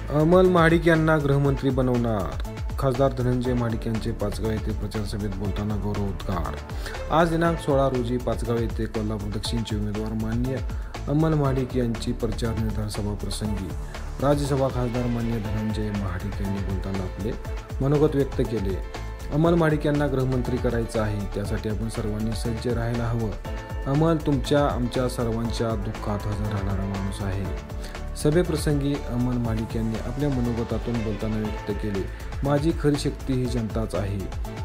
अमल महाडिक यांना गृहमंत्री बनवणार. खासदार धनंजय महाडिक यांचे पाचगाव येथे प्रचार सभेत बोलताना गौरवोद्गार. आज दिनांक 16 रोजी पाचगाव येथे कोल्हापूर दक्षिणचे उमेदवार माननीय अमल महाडिक यांची प्रचार निर्धार सभा प्रसंगी राज्यसभा खासदार माननीय धनंजय महाडिक यांनी बोलताना आपले मनोगत व्यक्त केले. अमल महाडिक यांना गृहमंत्री करायचं आहे, त्यासाठी आपण सर्वांनी सज्ज राहायला हवं. अमल तुमच्या आमच्या सर्वांच्या दुःखात हजर राहणारा माणूस आहे. सभेप्रसंगी अमल महाडिक यांनी आपल्या मनोगतातून बोलताना व्यक्त केले. माझी खरी शक्ती ही जनताच आहे.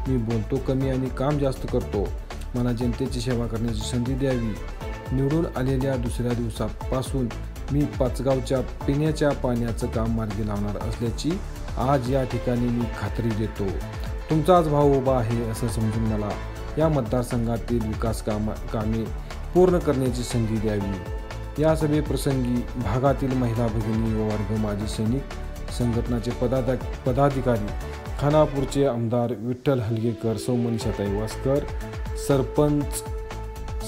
मी बोलतो कमी आणि काम जास्त करतो. मला जनतेची सेवा करण्याची संधी द्यावी. निवडून आलेल्या दुसऱ्या दिवसापासून मी पाचगावच्या पिण्याच्या पाण्याचं काम मार्गी लावणार असल्याची आज या ठिकाणी मी खात्री देतो. तुमचाच भाऊ उभा आहे असं समजून मला या मतदारसंघातील विकास कामे पूर्ण करण्याची संधी द्यावी. या सभेप्रसंगी भागातील महिला भगिनी व वर्ग माजी सैनिक संघटनाचे पदाधिकारी, खानापूरचे आमदार विठ्ठल हलगेकर, सौ मनीषाताई वासकर, सरपंच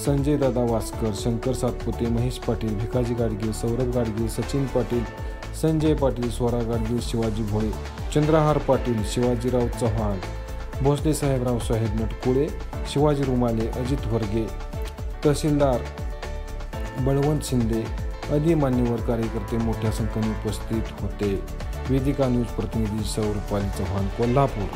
संजयदादा वासकर, शंकर सातपुते, महेश पाटील, भिकाजी गाडगे, सौरभ गाडगे, सचिन पाटील, संजय पाटील, स्वरा गाडगे, शिवाजी भोळे, चंद्रहार पाटील, शिवाजीराव चव्हाण, भोसले साहेबराव साहेब नटकुळे, शिवाजी रुमाले, अजित वर्गे, तहसीलदार बळवंत शिंदे आदी मान्यवर कार्यकर्ते मोठ्या संख्येने उपस्थित होते. वेदिका न्यूज प्रतिनिधी सौ रुपाली चव्हाण, कोल्हापूर.